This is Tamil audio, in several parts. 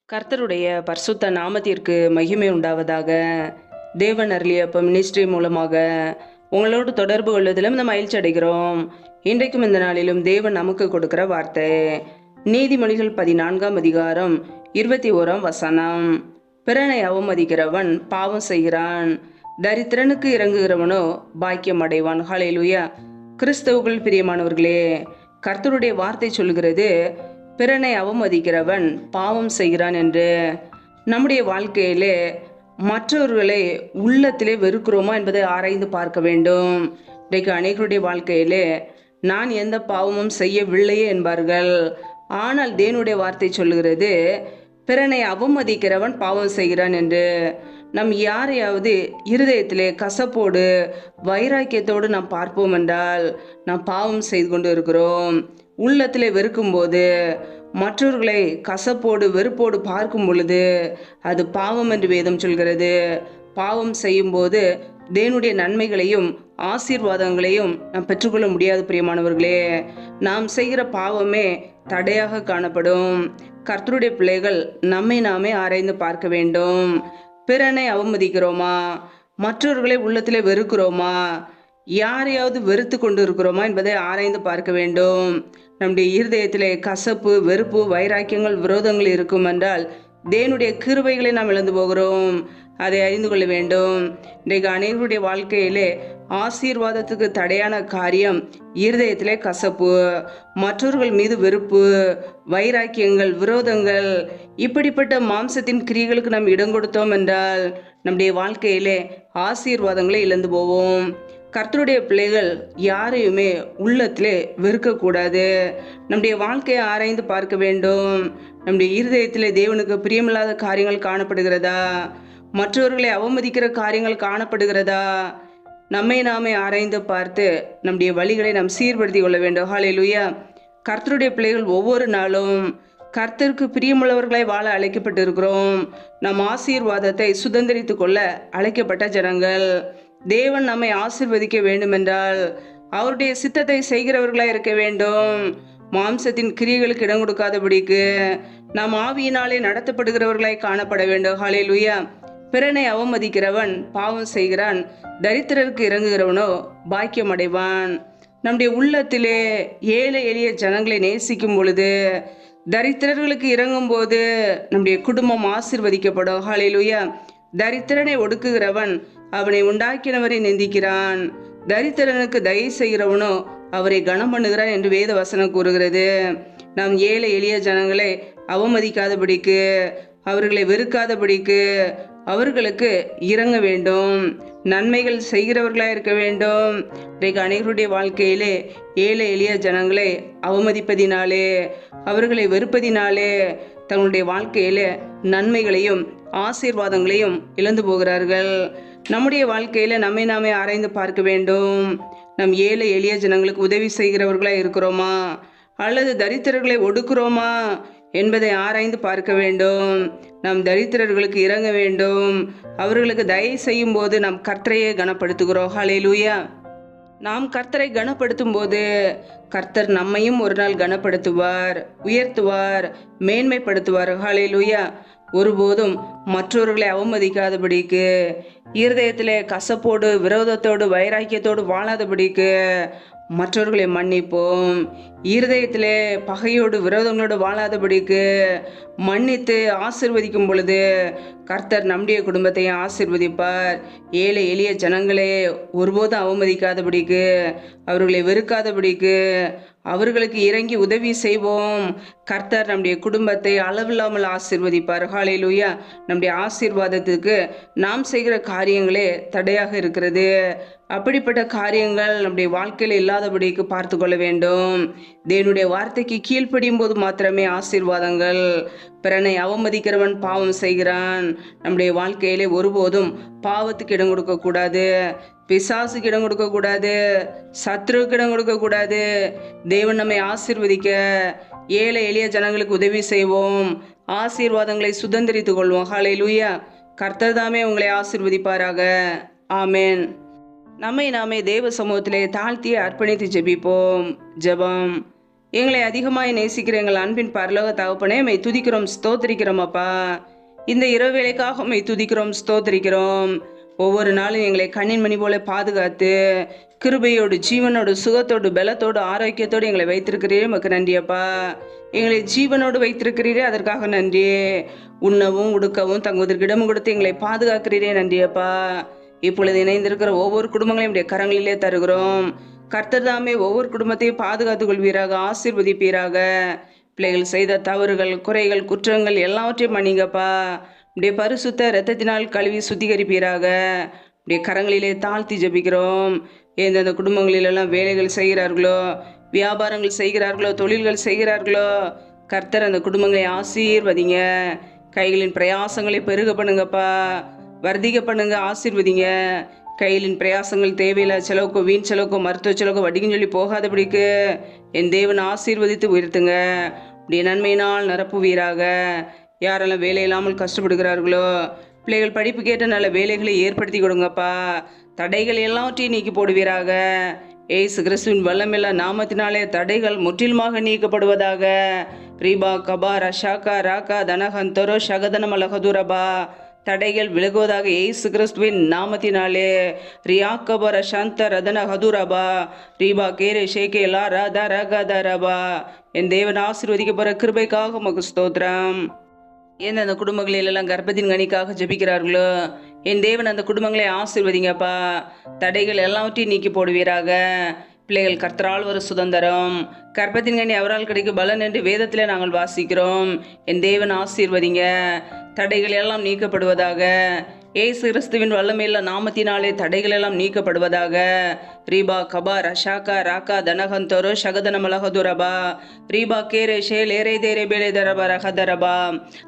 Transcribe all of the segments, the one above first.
கர்த்தருடைய பரிசுத்த நாமத்திற்கு மகிமை உண்டாவதாக. தேவன் அருளிய மினிஸ்ட்ரி மூலமாக உங்களோடு தொடர்பு கொள்வதிலும் நம்ம மகிழ்ச்சி அடைகிறோம். இன்றைக்கும் இந்த நாளிலும் தேவன் நமக்கு கொடுக்கிற வார்த்தை நீதிமொழிகள் 14ஆம் அதிகாரம் 21ஆம் வசனம். பிறனை அவமதிக்கிறவன் பாவம் செய்கிறான், தரித்திரனுக்கு இறங்குகிறவனோ பாக்கியம் அடைவான். ஹல்லேலூயா. கிறிஸ்தவுக்குள் பிரியமானவர்களே, கர்த்தருடைய வார்த்தை சொல்கிறது பிறனை அவமதிக்கிறவன் பாவம் செய்கிறான் என்று. நம்முடைய வாழ்க்கையிலே மற்றவர்களை உள்ளத்திலே வெறுக்கிறோமா என்பதை ஆராய்ந்து பார்க்க வேண்டும். இன்றைக்கு அநேகருடைய வாழ்க்கையிலே நான் எந்த பாவமும் செய்யவில்லையே என்பார்கள். ஆனால் தேவனுடைய வார்த்தை சொல்லுகிறது பிறனை அவமதிக்கிறவன் பாவம் செய்கிறான் என்று. நம் யாரையாவது இருதயத்திலே கசப்போடு வைராக்கியத்தோடு நாம் பார்ப்போம் என்றால் நாம் பாவம் செய்து கொண்டு இருக்கிறோம். உள்ளத்திலே வெறுக்கும் போது, மற்றவர்களை கசப்போடு வெறுப்போடு பார்க்கும் பொழுது அது பாவம் என்று வேதம் சொல்கிறது. பாவம் செய்யும் போது தேவனுடைய நன்மைகளையும் ஆசீர்வாதங்களையும் நாம் பெற்றுக்கொள்ள முடியாது. பிரியமானவர்களே, நாம் செய்கிற பாவமே தடையாக காணப்படும். கர்த்தருடைய பிள்ளைகள் நம்மை நாமே ஆராய்ந்து பார்க்க வேண்டும். பிறனை அவமதிக்கிறோமா? மற்றவர்களை உள்ளத்திலே வெறுக்கிறோமா? யாரையாவது வெறுத்து கொண்டு இருக்கிறோமா என்பதை ஆராய்ந்து பார்க்க வேண்டும். நம்முடைய இருதயத்திலே கசப்பு, வெறுப்பு, வைராக்கியங்கள், விரோதங்கள் இருக்கும் என்றால் தேவனுடைய கிருபைகளை நாம் இழந்து போகிறோம். அதை அறிந்து கொள்ள வேண்டும். இன்றைக்கு அநேகருடைய வாழ்க்கையிலே ஆசீர்வாதத்துக்கு தடையான காரியம் இருதயத்திலே கசப்பு, மற்றவர்கள் மீது வெறுப்பு, வைராக்கியங்கள், விரோதங்கள். இப்படிப்பட்ட மாம்சத்தின் கிரியைகளுக்கு நாம் இடம் கொடுத்தோம் என்றால் நம்முடைய வாழ்க்கையிலே ஆசீர்வாதங்களை இழந்து போவோம். கர்த்தருடைய பிள்ளைகள் யாரையுமே உள்ளத்திலே வெறுக்கக்கூடாது. நம்முடைய வாழ்க்கையை ஆராய்ந்து பார்க்க வேண்டும். நம்முடைய இருதயத்திலே தேவனுக்கு பிரியமில்லாத காரியங்கள் காணப்படுகிறதா? மற்றவர்களை அவமதிக்கிற காரியங்கள் காணப்படுகிறதா? நம்மை நாமே ஆராய்ந்து பார்த்து நம்முடைய வழிகளை நாம் சீர்படுத்தி கொள்ள வேண்டும். ஹல்லேலூயா. கர்த்தருடைய பிள்ளைகள் ஒவ்வொரு நாளும் கர்த்தருக்கு பிரியமுள்ளவர்களை வாழ அழைக்கப்பட்டு இருக்கிறோம். நம் ஆசீர்வாதத்தை சுதந்திரித்து கொள்ள அழைக்கப்பட்ட ஜனங்கள். தேவன் நம்மை ஆசீர்வதிக்க வேண்டுமென்றால் அவருடைய சித்தத்தை செய்கிறவர்களாய் இருக்க வேண்டும். மாம்சத்தின் கிரியைகளுக்கு இடம் கொடுக்காதபடிக்கு நாம் ஆவியினாலே நடத்தப்படுகிறவர்களாய் காணப்பட வேண்டும். ஹல்லேலூயா. பிறனை அவமதிக்கிறவன் பாவம் செய்கிறான், தரித்திரருக்கு இறங்குகிறவனோ பாக்கியம் அடைவான். நம்முடைய உள்ளத்திலே ஏழை எளிய ஜனங்களை நேசிக்கும் பொழுது, தரித்திரர்களுக்கு இறங்கும் போது நம்முடைய குடும்பம் ஆசீர்வதிக்கப்படும். ஹல்லேலூயா. தரித்திரனை ஒடுக்குகிறவன் அவனை உண்டாக்கினவரை நிந்திக்கிறான், தரித்திரனுக்கு தயை செய்கிறவனோ அவரை கனம் பண்ணுகிறான் என்று வேத வசனம் கூறுகிறது. நாம் ஏழை எளிய ஜனங்களை அவமதிக்காதபடிக்கு, அவர்களை வெறுக்காதபடிக்கு அவர்களுக்கு இறங்க வேண்டும். நன்மைகள் செய்கிறவர்களாக இருக்க வேண்டும். இன்றைக்கு அனைவருடைய வாழ்க்கையிலே ஏழை எளிய ஜனங்களை அவமதிப்பதினாலே, அவர்களை வெறுப்பதினாலே தங்களுடைய வாழ்க்கையில நன்மைகளையும் ஆசீர்வாதங்களையும் இழந்து போகிறார்கள். நம்முடைய வாழ்க்கையில நம்மை நாமே ஆராய்ந்து பார்க்க வேண்டும். நம் ஏழை எளிய ஜனங்களுக்கு உதவி செய்கிறவர்களா இருக்கிறோமா, அல்லது தரித்திரர்களை ஒடுக்குறோமா என்பதை ஆராய்ந்து பார்க்க வேண்டும். நாம் தரித்திரர்களுக்கு இறங்க வேண்டும். அவர்களுக்கு தயை செய்யும் போது நாம் கர்த்தரையே கனப்படுத்துகிறோம். ஹல்லேலூயா. நாம் கர்த்தரை கனப்படுத்தும் போது கர்த்தர் நம்மையும் ஒரு நாள் கனப்படுத்துவார், உயர்த்துவார், மேன்மைப்படுத்துவார். ஹல்லேலூயா. ஒருபோதும் மற்றவர்களை அவமதிக்காதபடிக்கு, இருதயத்திலே கசப்போடு, விரோதத்தோடு, வைராக்கியத்தோடு வாழாதபடிக்கு மற்றவர்களை மன்னிப்போம். இருதயத்திலே பகையோடு, விரோதங்களோடு வாழாதபடிக்கு மன்னித்து ஆசீர்வதிக்கும் பொழுது கர்த்தர் நம்முடைய குடும்பத்தையும் ஆசீர்வதிப்பார். ஏழை எளிய ஜனங்களே ஒருபோதும் அவமதிக்காதபடிக்கு, அவர்களை வெறுக்காதபடிக்கு அவர்களுக்கு இறங்கி உதவி செய்வோம். கர்த்தர் நம்முடைய குடும்பத்தை அளவில்லாமல் ஆசீர்வதிப்பார். ஹல்லேலூயா. நம்முடைய ஆசீர்வாதத்துக்கு நாம் செய்கிற காரியங்களே தடையாக இருக்கிறது. அப்படிப்பட்ட காரியங்கள் நம்முடைய வாழ்க்கையில் இல்லாதபடிக்கு பார்த்து கொள்ள வேண்டும். தேவனுடைய வார்த்தைக்கு கீழ்ப்படியும் போது மாத்திரமே ஆசீர்வாதங்கள். பிறனை அவமதிக்கிறவன் பாவம் செய்கிறான். நம்முடைய வாழ்க்கையிலே ஒருபோதும் பாவத்துக்கு இடம் கொடுக்க கூடாது, பிசாசுக்கு இடம் கொடுக்க கூடாது, சத்ருவுக்கு இடம் கொடுக்க கூடாது. தேவன் நம்மை ஆசீர்வதிக்க ஏழை எளிய ஜனங்களுக்கு உதவி செய்வோம். ஆசீர்வாதங்களை சுதந்திரித்துக் கொள்வோம். ஹல்லேலூயா. கர்த்தர் தாமே உங்களை ஆசீர்வதிப்பாராக. ஆமேன். நம்மை நாமே தேவ சமூகத்திலே தாழ்த்தி அர்ப்பணித்து ஜெபிப்போம். ஜெபம். எங்களை அதிகமாய் நேசிக்கிற எங்கள் அன்பின் பரலோக தகப்பனே, மெய் துதிக்கிறோம், ஸ்தோத்திரிக்கிறோம் அப்பா. இந்த இரவு வேளைக்காக மெய் துதிக்கிறோம், ஸ்தோத்திரிக்கிறோம். ஒவ்வொரு நாளும் எங்களை கண்ணின் மணி போல பாதுகாத்து கிருபையோடு, ஜீவனோடு, சுகத்தோடு, பலத்தோடு, ஆரோக்கியத்தோடு எங்களை வைத்திருக்கிறீரே, உமக்கு நன்றி அப்பா. எங்களை ஜீவனோடு வைத்திருக்கிறீரே, அதற்காக நன்றி. உண்ணவும் உடுக்கவும் தங்குவதற்கு இடமும் கொடுத்து எங்களை பாதுகாக்கிறீரே, நன்றி அப்பா. இப்பொழுது இணைந்திருக்கிற ஒவ்வொரு குடும்பங்களையும் உடைய கரங்களிலே தருகிறோம். கர்த்தர் தாமே ஒவ்வொரு குடும்பத்தையும் பாதுகாத்துக் கொள்வீராக, ஆசீர்வதிப்பீராக. பிள்ளைகள் செய்த தவறுகள், குறைகள், குற்றங்கள் எல்லாவற்றையும் மன்னிங்கப்பா. உடைய பரிசுத்த இரத்தத்தினால் கழுவி சுத்திகரிப்பீராக. உடைய கரங்களிலே தாழ்த்தி ஜெபிக்கிறோம். எந்தெந்த குடும்பங்களிலெல்லாம் வேலைகள் செய்கிறார்களோ, வியாபாரங்கள் செய்கிறார்களோ, தொழில்கள் செய்கிறார்களோ, கர்த்தர் அந்த குடும்பங்களை ஆசீர்வதிங்க. கைகளின் பிரயாசங்களை பெருக பண்ணுங்கப்பா, வர்த்திக்க பண்ணுங்க, ஆசீர்வதிங்க. கையிலின் பிரயாசங்கள் தேவையில்லை செலவுக்கோ, வீண் செலவுக்கோ, மருத்துவ செலவுக்கோ, வட்டிக்குன்னு சொல்லி போகாதபடிக்கு என் தேவன் ஆசீர்வதித்து உயர்த்துங்க. உடைய நன்மையினால் நிரப்புவீராக. யாரெல்லாம் வேலை இல்லாமல் கஷ்டப்படுகிறார்களோ, பிள்ளைகள் படிப்புக்கேற்ற நல்ல வேலைகளை ஏற்படுத்தி கொடுங்கப்பா. தடைகள் எல்லாவற்றையும் நீக்கி போடுவீராக. ஏசு கிறிஸ்துவின் வல்லமில்லா நாமத்தினாலே தடைகள் முற்றிலுமாக நீக்கப்படுவதாக. ரீபா கபா ரஷாக்கா ராக்கா தனகந்தரோ ஷகதன மலகதுரபா. தடைகள் விலகுவதாக ஏசு கிறிஸ்துவின் நாமத்தினாலே. ரியாக்கபர சாந்த ரதன ஹதுரபா ரீபா கேரே ஷேகே லா ரத ரகதரபா. என் தேவன் ஆசீர்வதிக்கப்படுற கிருபைக்காக உமக்கு ஸ்தோத்திரம். எந்தெந்த குடும்பங்களிலெல்லாம் கர்ப்பத்தின் கனிக்காக ஜெபிக்கிறார்களோ, என் தேவன் அந்த குடும்பங்களை ஆசீர்வதிங்கப்பா. தடைகள் எல்லாவற்றையும் நீக்கி போடுவீராக. பிள்ளைகள் கர்த்தரால் ஒரு சுதந்திரம், கர்ப்பத்தின் கனி அவரால் கிடைக்கும் பலன் என்று வேதத்தில் நாங்கள் வாசிக்கிறோம். என் தேவன் ஆசீர்வதிங்க. தடைகள் எல்லாம் நீக்கப்படுவதாக. ஏசு கிறிஸ்துவின் வல்லமையுள்ள நாமத்தினாலே தடைகள் எல்லாம் நீக்கப்படுவதாக. ரீபா கபா ரஷாக்கா ராக்கா தனகந்தோரோ ஷகதன மலகதுரபா ரீபா கேரே ஷேல் ஏரே தேரே பேலே தரபா ரகதரபா.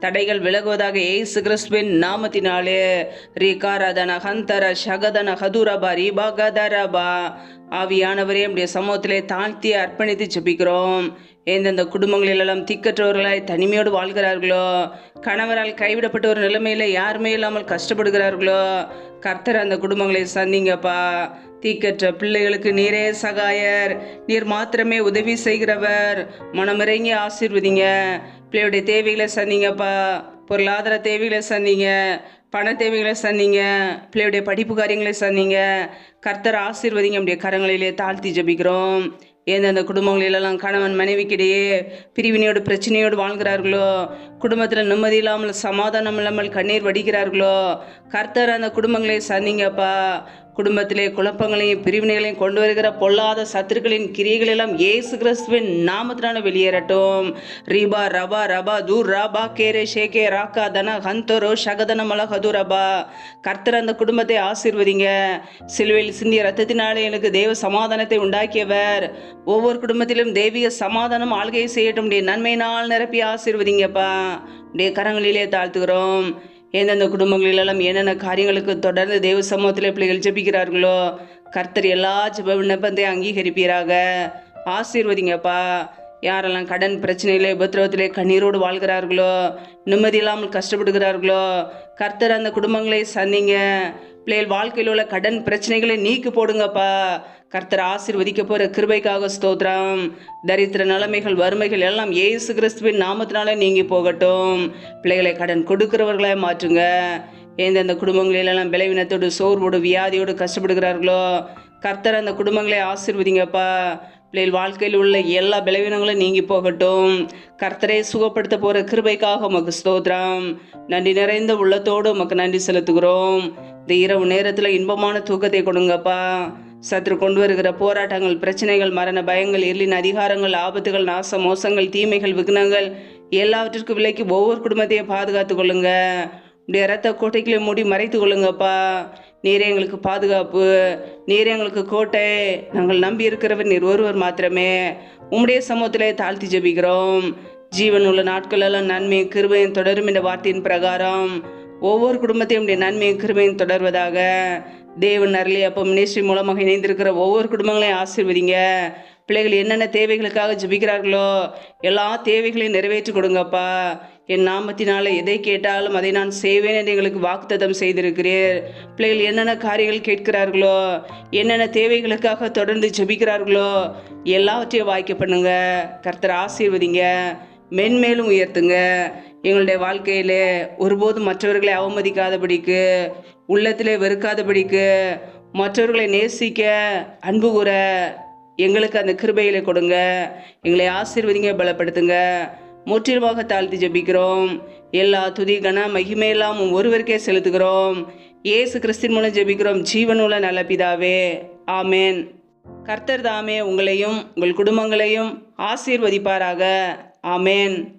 தடைகள் விலகுவதாக ஏசு கிறிஸ்துவின் நாமத்தினாலே. ரீகாரா தனகந்தர ஷகதன ஹதுரபா ரீபா கதரபா. ஆவியானவரே, நம்முடைய சமூகத்திலே தாழ்த்தி அர்ப்பணித்து ஜெபிக்கிறோம். எந்தெந்த குடும்பங்களிலெல்லாம் திக்கற்றவர்களாய் தனிமையோடு வாழ்கிறார்களோ, கணவரால் கைவிடப்பட்ட ஒரு நிலைமையில் யாருமே இல்லாமல் கஷ்டப்படுகிறார்களோ, கர்த்தர் அந்த குடும்பங்களை சந்திங்கப்பா. தீக்கற்ற பிள்ளைகளுக்கு நீரே சகாயர், நீர் மாத்திரமே உதவி செய்கிறவர். மனமிறங்கி ஆசீர்வதிங்க. பிள்ளையுடைய தேவைகளை சந்திங்கப்பா. பொருளாதார தேவைகளை சந்திங்க, பண தேவைகளை சந்திங்க, பிள்ளையுடைய படிப்பு காரியங்களை சந்திங்க. கர்த்தர் ஆசீர்வதிங்க. நம்முடைய கரங்களிலே தாழ்த்தி ஜெபிக்கிறோம். எந்தெந்த குடும்பங்களிலெல்லாம் கணவன் மனைவிக்கிடையே பிரிவினையோடு பிரச்சனையோடு வாழ்கிறார்களோ, குடும்பத்தில் நிம்மதி இல்லாமல் சமாதானம் இல்லாமல் கண்ணீர் வடிக்கிறார்களோ, கர்த்தர் அந்த குடும்பங்களை சந்திங்கப்பா. குடும்பத்திலே குழப்பங்களையும் பிரிவினைகளையும் கொண்டு வருகிற பொல்லாத சத்துருக்களின் கிரியைகள் எல்லாம் ஏசு கிறிஸ்துவின் நாமத்தினால வெளியேறட்டும். ரீபா ரபா ரபா தூர் ரபா கேரே ஷேகே ராக்கா தன ஹந்தரோ ஷகதன மலகது ரபா. கர்த்தர் அந்த குடும்பத்தை ஆசீர்வதிங்க. சிலுவையில் சிந்திய ரத்தத்தினாலே எனக்கு தேவ சமாதானத்தை உண்டாக்கியவர். ஒவ்வொரு குடும்பத்திலும் தெய்வீக சமாதானம் ஆள்கையை செய்யட்டும். நன்மையினால் நிரப்பி ஆசீர்வதிங்கப்பா. உடைய கரங்களிலே தாழ்த்துகிறோம். எந்தெந்த குடும்பங்களிலெல்லாம் என்னென்ன காரியங்களுக்கு தொடர்ந்து தேவ சமூகத்திலே பிள்ளைகள் ஜெபிக்கிறார்களோ, கர்த்தர் எல்லா ஜெப விண்ணப்பத்தையும் அங்கீகரிப்பீராக. ஆசீர்வதிங்கப்பா. யாரெல்லாம் கடன் பிரச்சனையிலே உபத்திரவத்திலே கண்ணீரோடு வாழ்கிறார்களோ, நிம்மதி இல்லாமல் கஷ்டப்படுகிறார்களோ, கர்த்தர் அந்த குடும்பங்களை சந்திங்க. பிள்ளைகள் வாழ்க்கையில் உள்ள கடன் பிரச்சனைகளை நீக்கி போடுங்கப்பா. கர்த்தர் ஆசீர்வதிக்க போகிற கிருபைக்காக ஸ்தோத்திரம். தரித்திர நிலைமைகள், வறுமைகள் எல்லாம் ஏசு கிறிஸ்துவின் நாமத்தினால நீங்கி போகட்டும். பிள்ளைகளை கடன் கொடுக்கிறவர்களாக மாற்றுங்க. எந்தெந்த குடும்பங்களிலெல்லாம் பலவீனத்தோடு, சோர்வோடு, வியாதியோடு கஷ்டப்படுகிறார்களோ, கர்த்தர் அந்த குடும்பங்களை ஆசீர்வதிங்கப்பா. பிள்ளைகள் வாழ்க்கையில் உள்ள எல்லா பலவீனங்களும் நீங்கி போகட்டும். கர்த்தரை சுகப்படுத்த போகிற கிருபைக்காக உமக்கு ஸ்தோத்திரம். நன்றி நிறைந்த உள்ளத்தோடு உமக்கு நன்றி செலுத்துகிறோம். இந்த இரவு நேரத்தில் இன்பமான தூக்கத்தை கொடுங்கப்பா. சத்ரு கொண்டு வருகிற போராட்டங்கள், பிரச்சனைகள், மரண பயங்கள், இருளின் அதிகாரங்கள், ஆபத்துகள், நாச மோசங்கள், தீமைகள், விக்னங்கள் எல்லாவற்றிற்கும் விலைக்கு ஒவ்வொரு குடும்பத்தையும் பாதுகாத்து கொள்ளுங்க. உடைய இரத்த கோட்டைகளை மூடி மறைத்து கொள்ளுங்கப்பா. நீரே எங்களுக்கு பாதுகாப்பு, நீரே எங்களுக்கு கோட்டை. நாங்கள் நம்பி இருக்கிறவர் நீர் ஒருவர் மாத்திரமே. உம்முடைய சமூகத்திலே தாழ்த்தி ஜெபிக்கிறோம். ஜீவன் உள்ள நாட்களெல்லாம் நன்மையும் கிருபையும் தொடரும் என்ற வார்த்தையின் பிரகாரம் ஒவ்வொரு குடும்பத்தையும் நன்மையும் கிருபையும் தொடர்வதாக. தேவன் அருளிய அப்போ மினிஸ்ட்ரி மூலமாக இணைந்திருக்கிற ஒவ்வொரு குடும்பங்களையும் ஆசீர்வதிங்க. பிள்ளைகள் என்னென்ன தேவைகளுக்காக ஜெபிக்கிறார்களோ எல்லா தேவைகளையும் நிறைவேற்றி கொடுங்கப்பா. என் நாமத்தினால எதை கேட்டாலும் அதை நான் செய்வேன் என்று எங்களுக்கு வாக்குத்தத்தம் செய்திருக்கிறீர். பிள்ளைகள் என்னென்ன காரியங்கள் கேட்கிறார்களோ, என்னென்ன தேவைகளுக்காக தொடர்ந்து ஜெபிக்கிறார்களோ எல்லாவற்றையும் வாய்க்க பண்ணுங்க. கர்த்தர் ஆசீர்வதிங்க, மென்மேலும் உயர்த்துங்க. எங்களுடைய வாழ்க்கையிலே ஒருபோதும் மற்றவர்களை அவமதிக்காதபடிக்கு, உள்ளத்திலே வெறுக்காதபடிக்கு, மற்றவர்களை நேசிக்க, அன்பு கூற எங்களுக்கு அந்த கிருபையில கொடுங்க. எங்களை ஆசீர்வதிங்க, பலப்படுத்துங்க. முற்றிலுமாக தாழ்த்தி ஜெபிக்கிறோம். எல்லா துதி கன மகிமையெல்லாம் ஒருவருக்கே செலுத்துகிறோம். இயேசு கிறிஸ்தின் மூலம் ஜெபிக்கிறோம் ஜீவனுள்ள நல்ல பிதாவே, ஆமேன். கர்த்தர் தாமே உங்களையும் உங்கள் குடும்பங்களையும் ஆசீர்வதிப்பாராக. ஆமேன்.